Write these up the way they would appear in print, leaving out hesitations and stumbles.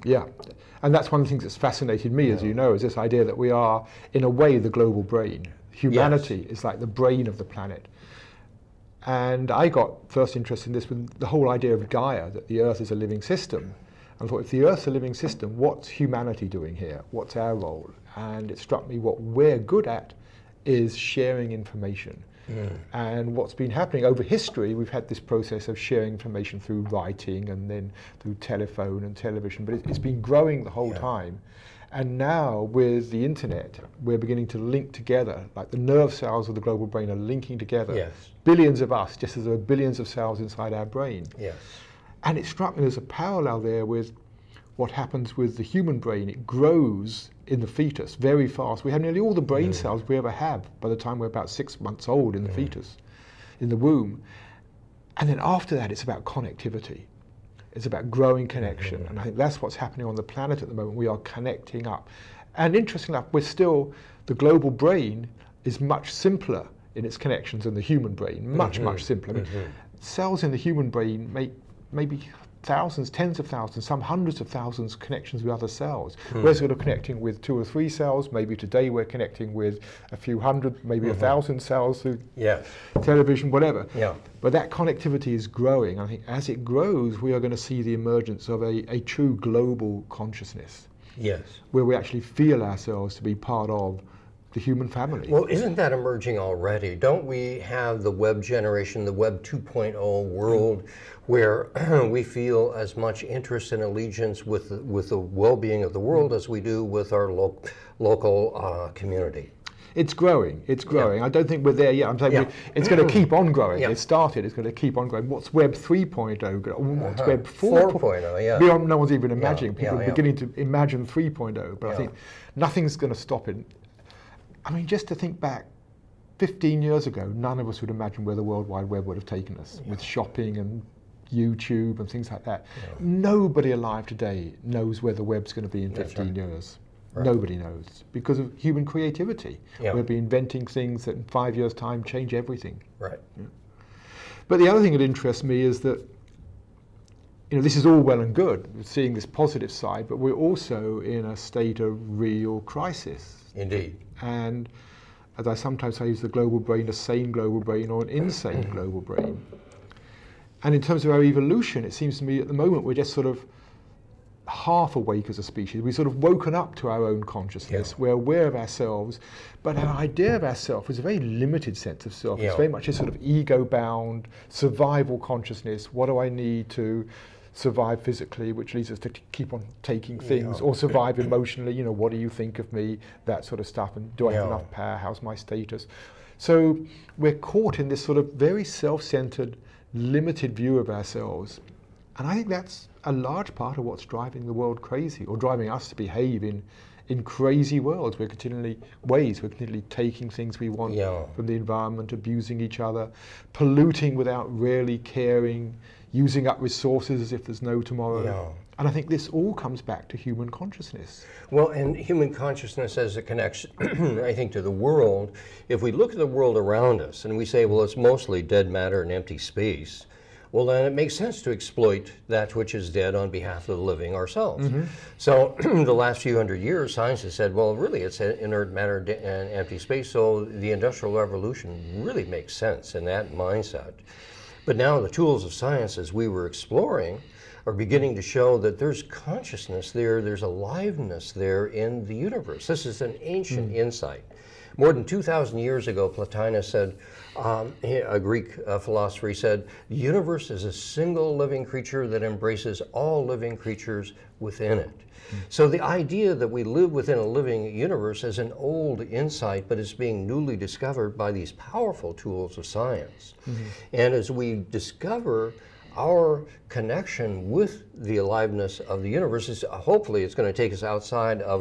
Yeah, and that's one of the things that's fascinated me, as you know, is this idea that we are, in a way, the global brain. Humanity is like the brain of the planet. And I got first interested in this with the whole idea of Gaia, that the Earth is a living system. And I thought, if the Earth's a living system, what's humanity doing here? What's our role? And it struck me what we're good at is sharing information. And what's been happening over history, we've had this process of sharing information through writing and then through telephone and television, but it's been growing the whole time. And now with the internet, we're beginning to link together, like the nerve cells of the global brain are linking together. Billions of us, just as there are billions of cells inside our brain. And it struck me there's a parallel there with what happens with the human brain. It grows in the fetus very fast. We have nearly all the brain cells we ever have by the time we're about 6 months old in the fetus, in the womb. And then after that, it's about connectivity. It's about growing connection. And I think that's what's happening on the planet at the moment. We are connecting up. And interestingly enough, the global brain is much simpler in its connections than the human brain, much simpler. I mean, cells in the human brain make maybe thousands, tens of thousands, some hundreds of thousands connections with other cells. We're sort of connecting with 2 or 3 cells. Maybe today we're connecting with a few hundred, maybe 1,000 cells through television, whatever. But that connectivity is growing. I think as it grows, we are going to see the emergence of a true global consciousness. Where we actually feel ourselves to be part of the human family. Well, isn't that emerging already? Don't we have the web generation, the web 2.0 world, where we feel as much interest and allegiance with the well-being of the world as we do with our local community? It's growing. It's growing. I don't think we're there yet. I'm saying it's going to keep on growing. It started. It's going to keep on growing. What's Web 3.0? What's Web 4.0? Beyond, no one's even imagining. People are beginning to imagine 3.0. But I think nothing's going to stop it. I mean, just to think back, 15 years ago, none of us would imagine where the World Wide Web would have taken us, with shopping and YouTube and things like that. Nobody alive today knows where the web's going to be in 15 years. Nobody knows, because of human creativity. We'll be inventing things that in 5 years' time change everything. But the other thing that interests me is that, you know, this is all well and good, seeing this positive side, but we're also in a state of real crisis. Indeed. And as I sometimes say, is the global brain a sane global brain or an insane global brain? And in terms of our evolution, it seems to me at the moment we're just sort of half awake as a species. We've sort of woken up to our own consciousness. We're aware of ourselves, but our idea of ourself is a very limited sense of self. It's very much a sort of ego-bound, survival consciousness. What do I need to survive physically, which leads us to keep on taking things, or survive emotionally, you know, what do you think of me, that sort of stuff, and do I have enough power, how's my status? So we're caught in this sort of very self-centered, limited view of ourselves. And I think that's a large part of what's driving the world crazy, or driving us to behave in crazy worlds. We're continually taking things we want from the environment, abusing each other, polluting without really caring, using up resources as if there's no tomorrow. And I think this all comes back to human consciousness. Well, and human consciousness as it connects, I think, to the world. If we look at the world around us and we say, well, it's mostly dead matter and empty space, well, then it makes sense to exploit that which is dead on behalf of the living ourselves. So the last few hundred years, science has said, well, really, it's inert matter and empty space, so the Industrial Revolution really makes sense in that mindset. But now the tools of science, as we were exploring, are beginning to show that there's consciousness there, there's aliveness there in the universe. This is an ancient insight. More than 2,000 years ago, Plotinus said, a Greek philosopher, he said, the universe is a single living creature that embraces all living creatures within it. So the idea that we live within a living universe is an old insight, but it's being newly discovered by these powerful tools of science. And as we discover our connection with the aliveness of the universe, hopefully it's going to take us outside of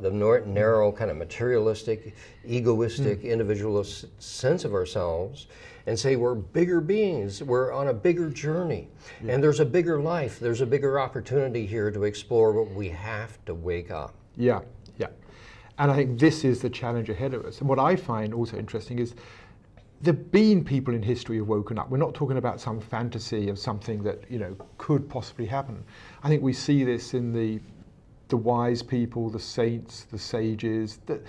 the narrow kind of materialistic, egoistic, individualist sense of ourselves, and say we're bigger beings, we're on a bigger journey, and there's a bigger life, there's a bigger opportunity here to explore, but we have to wake up. And I think this is the challenge ahead of us. And what I find also interesting is there've been people in history who've woken up. We're not talking about some fantasy of something that, you know, could possibly happen. I think we see this in the wise people, the saints, the sages, that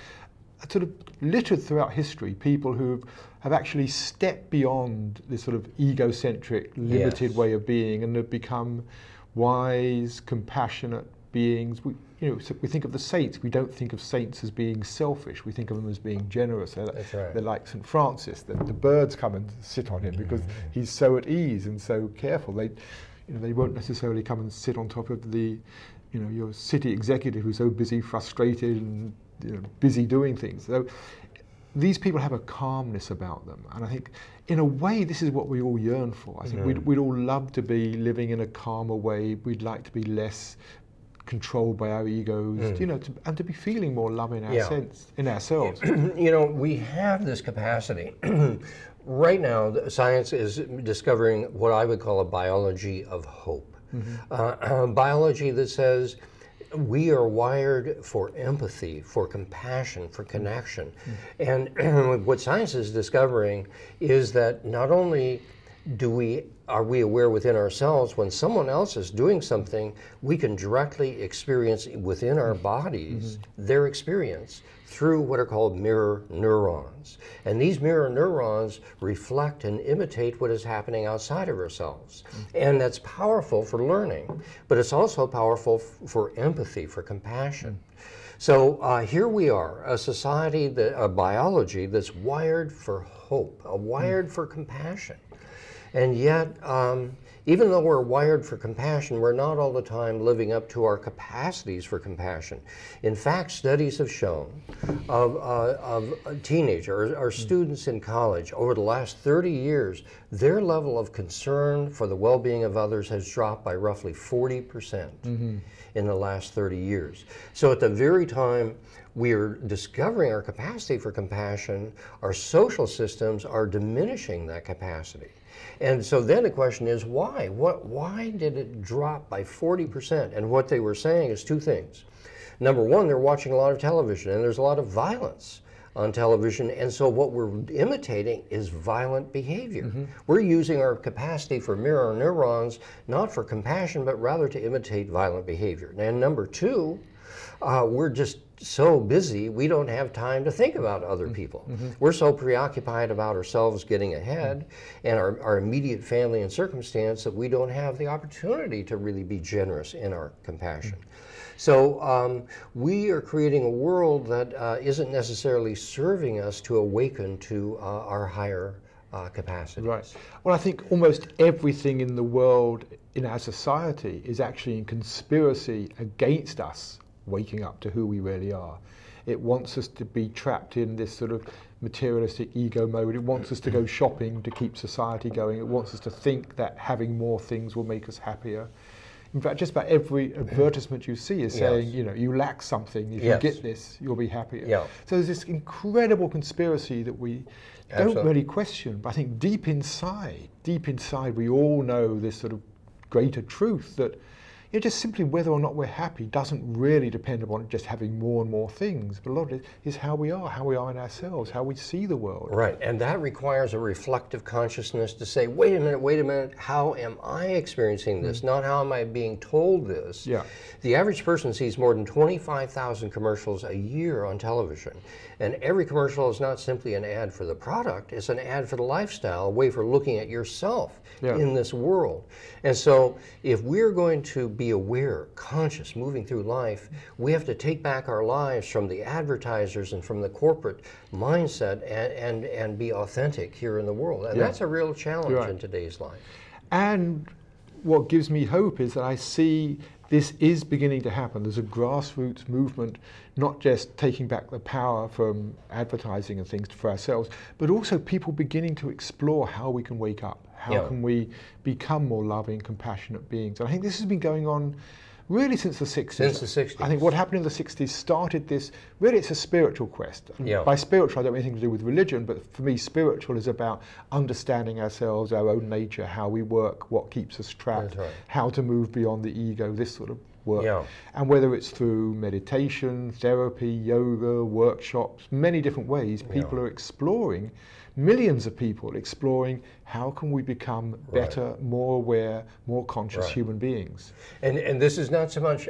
are sort of littered throughout history, people who have actually stepped beyond this sort of egocentric, limited way of being and have become wise, compassionate beings. You know, so we think of the saints. We don't think of saints as being selfish. We think of them as being generous. That's right. They're like St. Francis. The birds come and sit on him because he's so at ease and so careful. They, you know, they won't necessarily come and sit on top of the, you know, your city executive who's so busy, frustrated, and, you know, busy doing things. So these people have a calmness about them, and I think, in a way, this is what we all yearn for. I think we'd all love to be living in a calmer way. We'd like to be less controlled by our egos, you know, and to be feeling more love in our sense, in ourselves. You know, we have this capacity. Right now, science is discovering what I would call a biology of hope. Biology that says we are wired for empathy, for compassion, for connection. And what science is discovering is that not only are we aware within ourselves when someone else is doing something, we can directly experience within our bodies their experience through what are called mirror neurons. And these mirror neurons reflect and imitate what is happening outside of ourselves. And that's powerful for learning, but it's also powerful for empathy, for compassion. So here we are, a society, a biology that's wired for hope, wired for compassion. And yet, even though we're wired for compassion, we're not all the time living up to our capacities for compassion. In fact, studies have shown of teenagers or students in college over the last 30 years, their level of concern for the well-being of others has dropped by roughly 40% in the last 30 years. So at the very time we're discovering our capacity for compassion, our social systems are diminishing that capacity. And so then the question is, why? Why did it drop by 40%? And what they were saying is two things. Number one, they're watching a lot of television, and there's a lot of violence on television, and so what we're imitating is violent behavior. We're using our capacity for mirror neurons not for compassion, but rather to imitate violent behavior. And number two, we're just so busy, we don't have time to think about other people. We're so preoccupied about ourselves getting ahead and our immediate family and circumstance that we don't have the opportunity to really be generous in our compassion. So we are creating a world that isn't necessarily serving us to awaken to our higher capacities. Right. Well, I think almost everything in the world, in our society, is actually in conspiracy against us waking up to who we really are. It wants us to be trapped in this sort of materialistic ego mode. It wants us to go shopping to keep society going. It wants us to think that having more things will make us happier. In fact, just about every advertisement you see is saying, you know, you lack something. If you get this, you'll be happier. So there's this incredible conspiracy that we don't really question. But I think deep inside, we all know this sort of greater truth that, you know, just simply whether or not we're happy doesn't really depend upon just having more and more things, but a lot of it is how we are in ourselves, how we see the world. Right, and that requires a reflective consciousness to say, wait a minute, how am I experiencing this? Not how am I being told this? The average person sees more than 25,000 commercials a year on television, and every commercial is not simply an ad for the product, it's an ad for the lifestyle, a way for looking at yourself in this world. And so if we're going to be aware, conscious, moving through life, we have to take back our lives from the advertisers and from the corporate mindset and be authentic here in the world. And that's a real challenge in today's life. And what gives me hope is that I see this is beginning to happen. There's a grassroots movement, not just taking back the power from advertising and things for ourselves, but also people beginning to explore how we can wake up. How can we become more loving, compassionate beings? And I think this has been going on really since the 60s. Since the 60s. I think what happened in the 60s started this, really it's a spiritual quest. By spiritual, I don't have anything to do with religion, but for me, spiritual is about understanding ourselves, our own nature, how we work, what keeps us trapped, how to move beyond the ego, this sort of work. And whether it's through meditation, therapy, yoga, workshops, many different ways, people are exploring millions of people exploring how can we become better, more aware, more conscious human beings. And this is not so much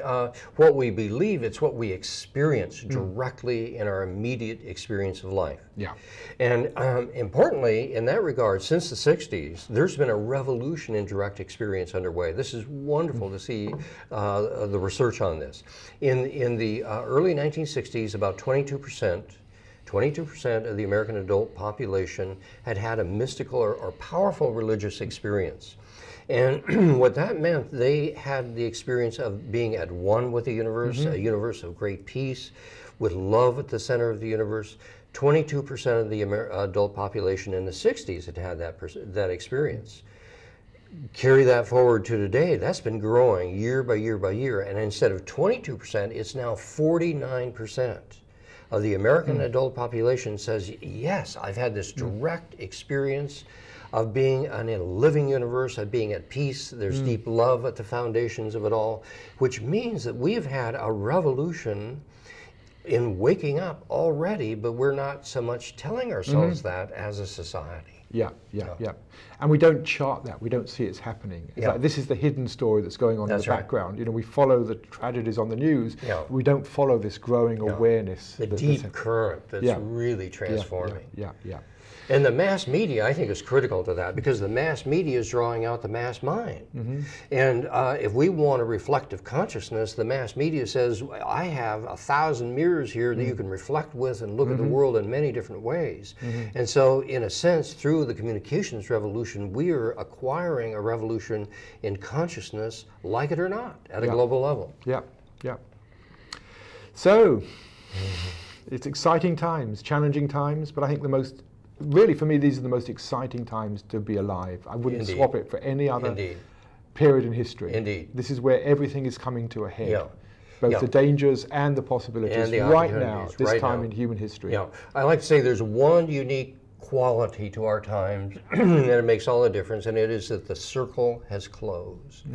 what we believe, it's what we experience directly in our immediate experience of life. Yeah. And importantly, in that regard, since the 60s, there's been a revolution in direct experience underway. This is wonderful to see the research on this. In the early 1960s, about 22% of the American adult population had had a mystical or powerful religious experience. And what that meant, they had the experience of being at one with the universe, a universe of great peace, with love at the center of the universe. 22% of the adult population in the 60s had had that experience. Carry that forward to today, that's been growing year by year by year, and instead of 22%, it's now 49% of the American adult population says, yes, I've had this direct experience of being in a living universe, of being at peace. There's deep love at the foundations of it all, which means that we have had a revolution in waking up already, but we're not so much telling ourselves that as a society. Yeah. And we don't chart that. We don't see it's happening. It's like, this is the hidden story that's going on in the background. You know, we follow the tragedies on the news. We don't follow this growing awareness. The deep current that's really transforming. Yeah. And the mass media, I think, is critical to that, because the mass media is drawing out the mass mind. And if we want a reflective consciousness, the mass media says, I have 1,000 mirrors here that you can reflect with and look at the world in many different ways. And so, in a sense, through the communications revolution, we are acquiring a revolution in consciousness, like it or not, at a global level. Yeah. So, it's exciting times, challenging times, but I think really, for me, these are the most exciting times to be alive. I wouldn't swap it for any other period in history. This is where everything is coming to a head. Both the dangers and the possibilities and the right now, this time in human history. I like to say there's one unique quality to our times, and it makes all the difference, and it is that the circle has closed.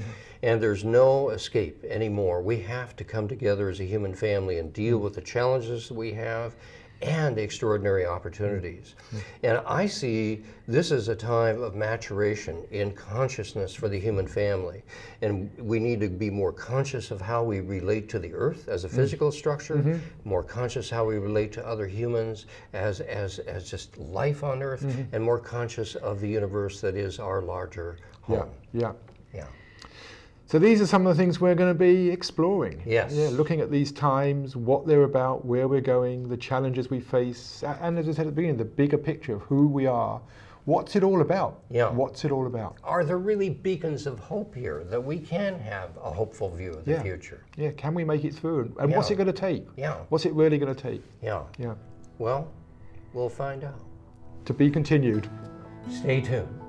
And there's no escape anymore. We have to come together as a human family and deal with the challenges that we have and extraordinary opportunities. And I see this as a time of maturation in consciousness for the human family. And we need to be more conscious of how we relate to the earth as a physical structure, more conscious how we relate to other humans as just life on earth, and more conscious of the universe that is our larger home. Yeah. So these are some of the things we're going to be exploring. Looking at these times, what they're about, where we're going, the challenges we face, and as I said at the beginning, the bigger picture of who we are. What's it all about? What's it all about? Are there really beacons of hope here that we can have a hopeful view of the future? Can we make it through? And what's it going to take? What's it really going to take? Well, we'll find out. To be continued. Stay tuned.